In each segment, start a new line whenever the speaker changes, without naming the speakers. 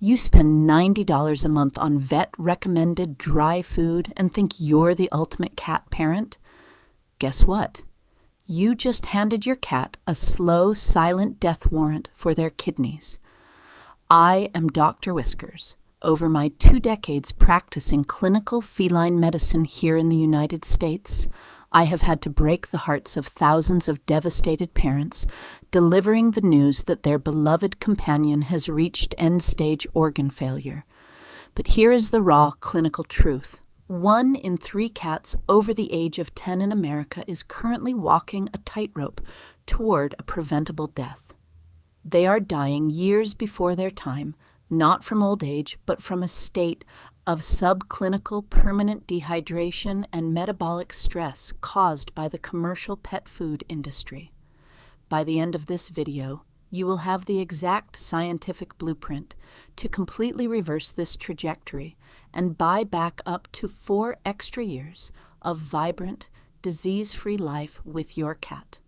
You spend $90 a month on vet-recommended dry food and think you're the ultimate cat parent? Guess what? You just handed your cat a slow, silent death warrant for their kidneys. I am Dr. Whiskers. Over my 2 decades practicing clinical feline medicine here in the United States, I have had to break the hearts of thousands of devastated parents, delivering the news that their beloved companion has reached end-stage organ failure. But here is the raw clinical truth. 1 in 3 cats over the age of 10 in America is currently walking a tightrope toward a preventable death. They are dying years before their time, not from old age, but from a state of subclinical permanent dehydration and metabolic stress caused by the commercial pet food industry. By the end of this video, you will have the exact scientific blueprint to completely reverse this trajectory and buy back up to 4 extra years of vibrant, disease-free life with your cat.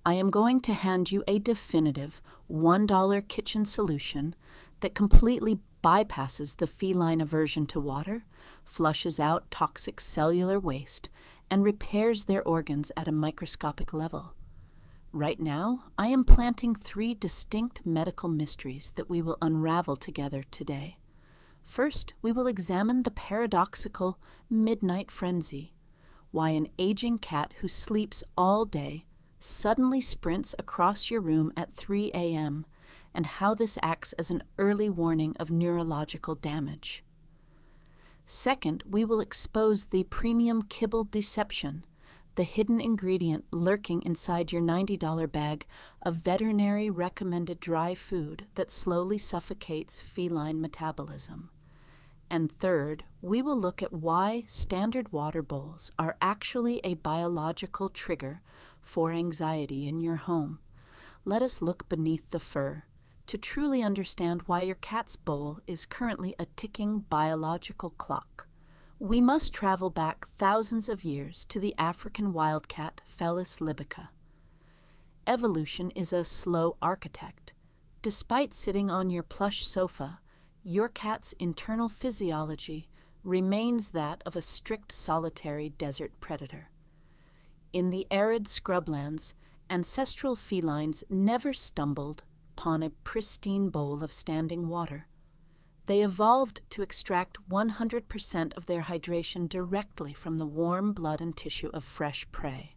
I am going to hand you a definitive $1 kitchen solution that completely bypasses the feline aversion to water, flushes out toxic cellular waste, and repairs their organs at a microscopic level. Right now, I am planting 3 distinct medical mysteries that we will unravel together today. First, we will examine the paradoxical midnight frenzy, why an aging cat who sleeps all day suddenly sprints across your room at 3 a.m., and how this acts as an early warning of neurological damage. Second, we will expose the premium Kibble Deception, the hidden ingredient lurking inside your $90 bag of veterinary-recommended dry food that slowly suffocates feline metabolism. And third, we will look at why standard water bowls are actually a biological trigger for anxiety in your home. Let us look beneath the fur to truly understand why your cat's bowl is currently a ticking biological clock. We must travel back thousands of years to the African wildcat Felis lybica. Evolution is a slow architect. Despite sitting on your plush sofa, your cat's internal physiology remains that of a strict solitary desert predator. In the arid scrublands, ancestral felines never stumbled upon a pristine bowl of standing water. They evolved to extract 100% of their hydration directly from the warm blood and tissue of fresh prey.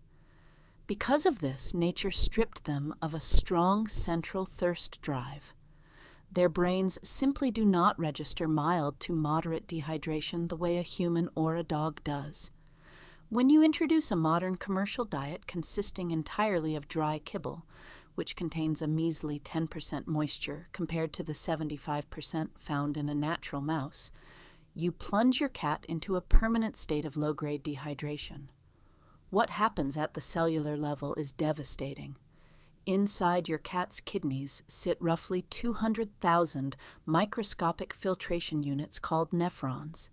Because of this, nature stripped them of a strong central thirst drive. Their brains simply do not register mild to moderate dehydration the way a human or a dog does. When you introduce a modern commercial diet consisting entirely of dry kibble, which contains a measly 10% moisture compared to the 75% found in a natural mouse, you plunge your cat into a permanent state of low-grade dehydration. What happens at the cellular level is devastating. Inside your cat's kidneys sit roughly 200,000 microscopic filtration units called nephrons.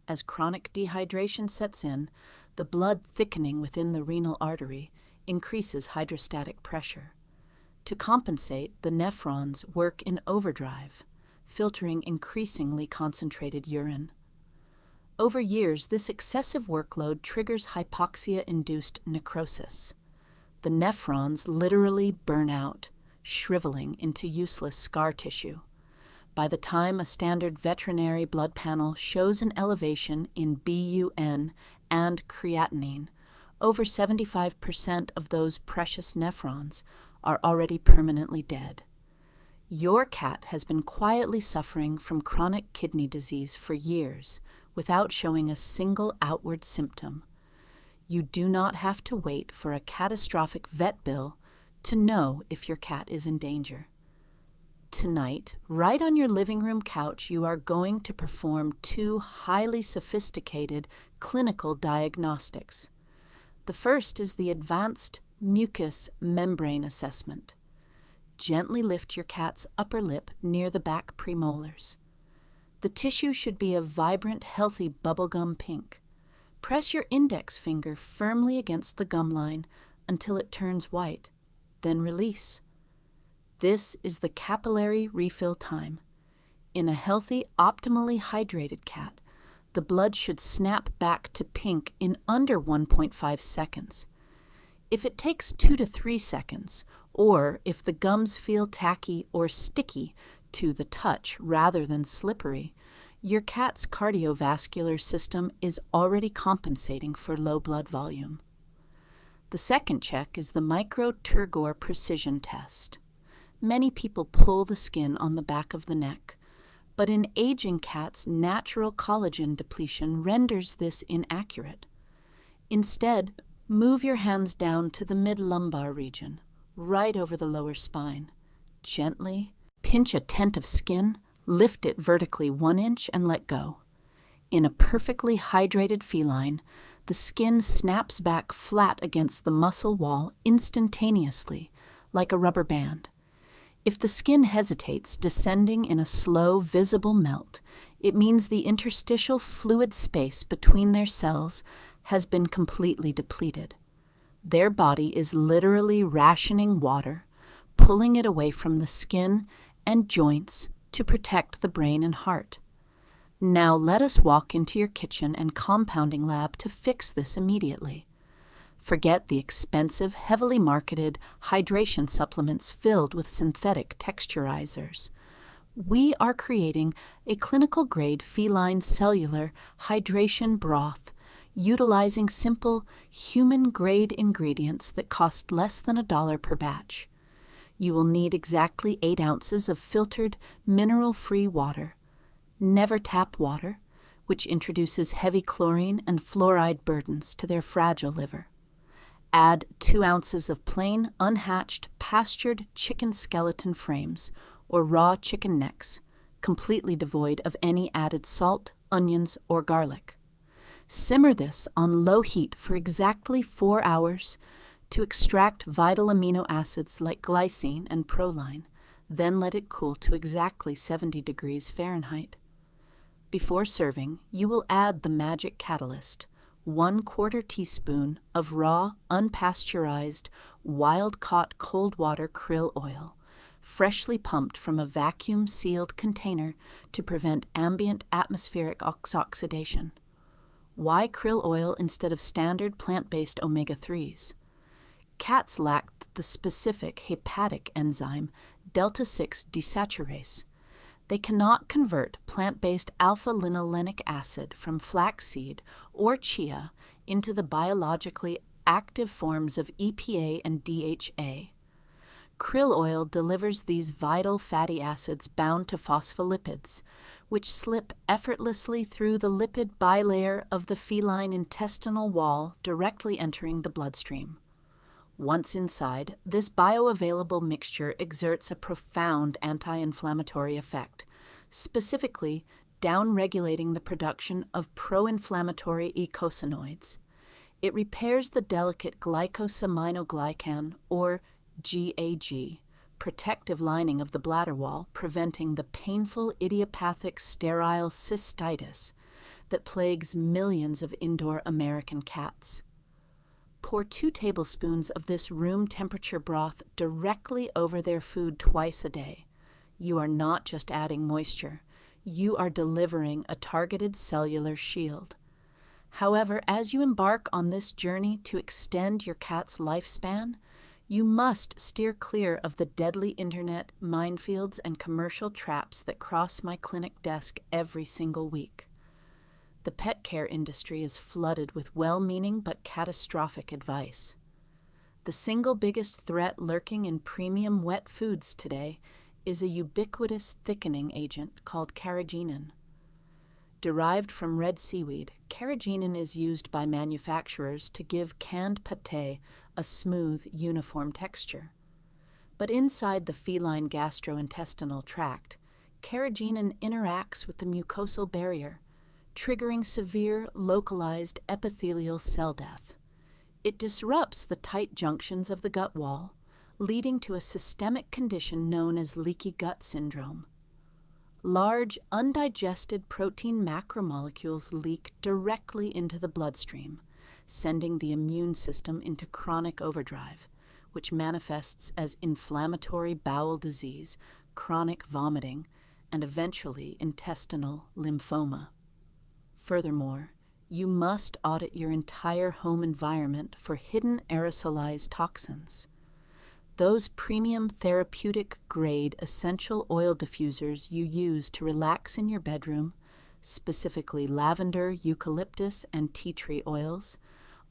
As chronic dehydration sets in, the blood thickening within the renal artery increases hydrostatic pressure. To compensate, the nephrons work in overdrive, filtering increasingly concentrated urine. Over years, this excessive workload triggers hypoxia-induced necrosis. The nephrons literally burn out, shriveling into useless scar tissue. By the time a standard veterinary blood panel shows an elevation in BUN and creatinine, over 75% of those precious nephrons are already permanently dead. Your cat has been quietly suffering from chronic kidney disease for years without showing a single outward symptom. You do not have to wait for a catastrophic vet bill to know if your cat is in danger. Tonight, right on your living room couch, you are going to perform 2 highly sophisticated clinical diagnostics. The first is the advanced Mucous membrane assessment. Gently lift your cat's upper lip near the back premolars. The tissue should be a vibrant, healthy bubblegum pink. Press your index finger firmly against the gum line until it turns white, then release. This is the capillary refill time. In a healthy, optimally hydrated cat, the blood should snap back to pink in under 1.5 seconds. If it takes 2 to 3 seconds, or if the gums feel tacky or sticky to the touch rather than slippery, your cat's cardiovascular system is already compensating for low blood volume. The second check is the Micro-Turgor precision test. Many people pull the skin on the back of the neck, but in aging cats, natural collagen depletion renders this inaccurate. Instead, move your hands down to the mid-lumbar region, right over the lower spine. Gently pinch a tent of skin, lift it vertically 1 inch and let go. In a perfectly hydrated feline, the skin snaps back flat against the muscle wall instantaneously, like a rubber band. If the skin hesitates, descending in a slow, visible melt, it means the interstitial fluid space between their cells has been completely depleted. Their body is literally rationing water, pulling it away from the skin and joints to protect the brain and heart. Now let us walk into your kitchen and compounding lab to fix this immediately. Forget the expensive, heavily marketed hydration supplements filled with synthetic texturizers. We are creating a clinical-grade feline cellular hydration broth utilizing simple, human-grade ingredients that cost less than $1 per batch. You will need exactly 8 ounces of filtered, mineral-free water. Never tap water, which introduces heavy chlorine and fluoride burdens to their fragile liver. Add 2 ounces of plain, unhatched, pastured chicken skeleton frames or raw chicken necks, completely devoid of any added salt, onions, or garlic. Simmer this on low heat for exactly 4 hours to extract vital amino acids like glycine and proline, then let it cool to exactly 70 degrees Fahrenheit. Before serving, you will add the magic catalyst, 1/4 teaspoon of raw, unpasteurized, wild-caught cold water krill oil, freshly pumped from a vacuum-sealed container to prevent ambient atmospheric oxidation. Why krill oil instead of standard plant-based omega-3s? Cats lack the specific hepatic enzyme delta-6 desaturase. They cannot convert plant-based alpha-linolenic acid from flaxseed or chia into the biologically active forms of EPA and DHA. Krill oil delivers these vital fatty acids bound to phospholipids, which slip effortlessly through the lipid bilayer of the feline intestinal wall, directly entering the bloodstream. Once inside, this bioavailable mixture exerts a profound anti-inflammatory effect, specifically down-regulating the production of pro-inflammatory eicosanoids. It repairs the delicate glycosaminoglycan, or GAG, protective lining of the bladder wall, preventing the painful idiopathic sterile cystitis that plagues millions of indoor American cats. Pour 2 tablespoons of this room temperature broth directly over their food twice a day. You are not just adding moisture, you are delivering a targeted cellular shield. However, as you embark on this journey to extend your cat's lifespan, you must steer clear of the deadly internet minefields and commercial traps that cross my clinic desk every single week. The pet care industry is flooded with well-meaning but catastrophic advice. The single biggest threat lurking in premium wet foods today is a ubiquitous thickening agent called Carrageenan. Derived from red seaweed, Carrageenan is used by manufacturers to give canned pâté a smooth, uniform texture. But inside the feline gastrointestinal tract, Carrageenan interacts with the mucosal barrier, triggering severe, localized epithelial cell death. It disrupts the tight junctions of the gut wall, leading to a systemic condition known as leaky gut syndrome. Large, undigested protein macromolecules leak directly into the bloodstream, sending the immune system into chronic overdrive, which manifests as inflammatory bowel disease, chronic vomiting, and eventually intestinal lymphoma. Furthermore, you must audit your entire home environment for hidden aerosolized toxins. Those premium therapeutic-grade essential oil diffusers you use to relax in your bedroom, specifically lavender, eucalyptus, and tea tree oils,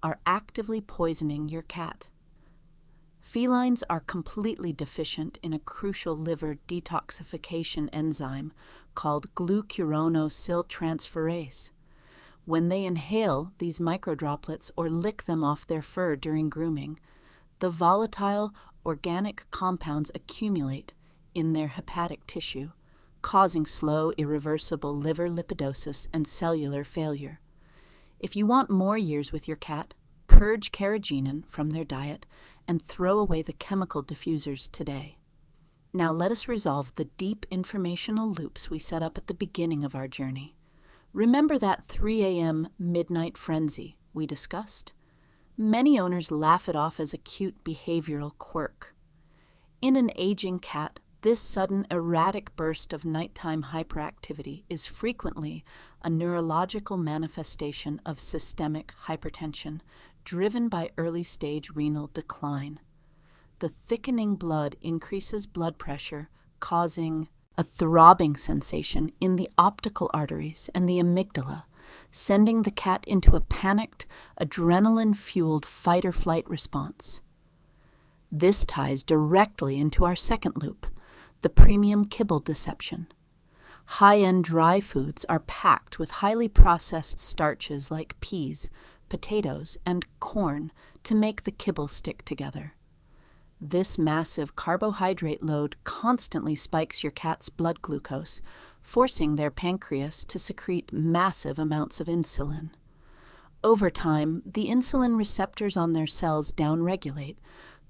are actively poisoning your cat. Felines are completely deficient in a crucial liver detoxification enzyme called glucuronidyltransferase. When they inhale these microdroplets or lick them off their fur during grooming, the volatile organic compounds accumulate in their hepatic tissue, causing slow, irreversible liver lipidosis and cellular failure. If you want more years with your cat, purge Carrageenan from their diet and throw away the chemical diffusers today. Now let us resolve the deep informational loops we set up at the beginning of our journey. Remember that 3 a.m. midnight frenzy we discussed? Many owners laugh it off as a cute behavioral quirk. In an aging cat, this sudden erratic burst of nighttime hyperactivity is frequently a neurological manifestation of systemic hypertension driven by early-stage renal decline. The thickening blood increases blood pressure, causing a throbbing sensation in the optical arteries and the amygdala, sending the cat into a panicked, adrenaline-fueled fight-or-flight response. This ties directly into our second loop, the premium Kibble Deception. High-end dry foods are packed with highly processed starches like peas, potatoes, and corn to make the kibble stick together. This massive carbohydrate load constantly spikes your cat's blood glucose, forcing their pancreas to secrete massive amounts of insulin. Over time, the insulin receptors on their cells downregulate,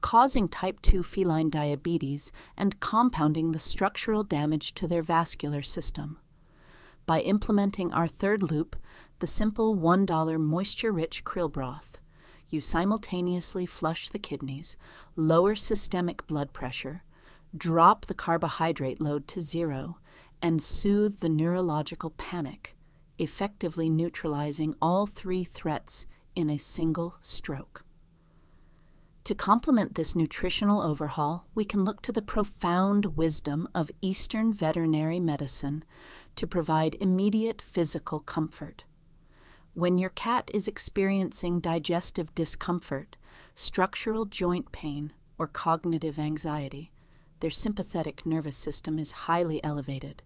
causing type 2 feline diabetes and compounding the structural damage to their vascular system. By implementing our third loop, the simple $1 moisture-rich krill broth, you simultaneously flush the kidneys, lower systemic blood pressure, drop the carbohydrate load to 0, and soothe the neurological panic, effectively neutralizing all 3 threats in a single stroke. To complement this nutritional overhaul, we can look to the profound wisdom of Eastern veterinary medicine to provide immediate physical comfort. When your cat is experiencing digestive discomfort, structural joint pain, or cognitive anxiety, their sympathetic nervous system is highly elevated.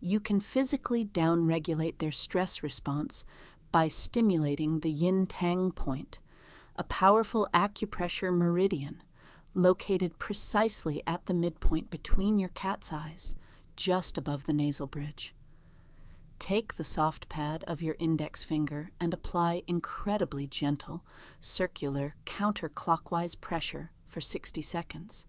You can physically downregulate their stress response by stimulating the yin-tang point, a powerful acupressure meridian located precisely at the midpoint between your cat's eyes, just above the nasal bridge. Take the soft pad of your index finger and apply incredibly gentle, circular, counterclockwise pressure for 60 seconds.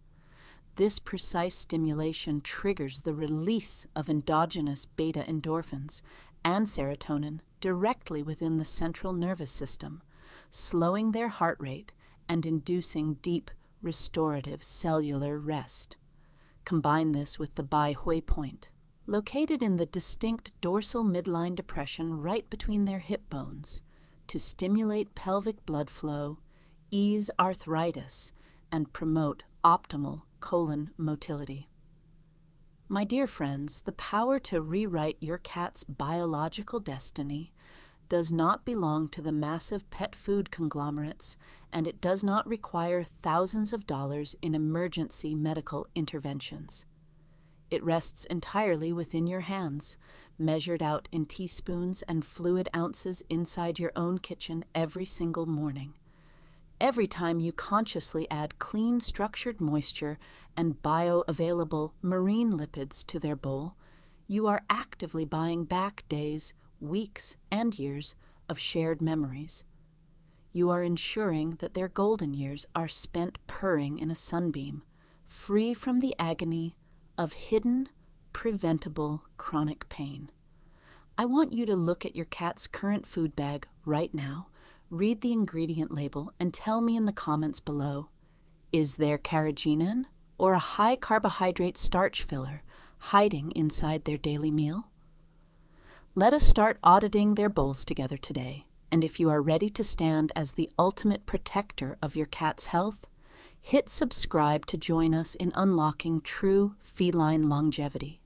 This precise stimulation triggers the release of endogenous beta endorphins and serotonin directly within the central nervous system, slowing their heart rate and inducing deep, restorative cellular rest. Combine this with the Bai Hui point, located in the distinct dorsal midline depression right between their hip bones, to stimulate pelvic blood flow, ease arthritis, and promote optimal colon motility. My dear friends, the power to rewrite your cat's biological destiny does not belong to the massive pet food conglomerates, and it does not require thousands of dollars in emergency medical interventions. It rests entirely within your hands, measured out in teaspoons and fluid ounces inside your own kitchen every single morning. Every time you consciously add clean, structured moisture and bioavailable marine lipids to their bowl, you are actively buying back days, weeks, and years of shared memories. You are ensuring that their golden years are spent purring in a sunbeam, free from the agony of hidden, preventable chronic pain. I want you to look at your cat's current food bag right now, read the ingredient label, and tell me in the comments below, is there carrageenan or a high carbohydrate starch filler, hiding inside their daily meal? Let us start auditing their bowls together today, and if you are ready to stand as the ultimate protector of your cat's health, hit subscribe to join us in unlocking true feline longevity.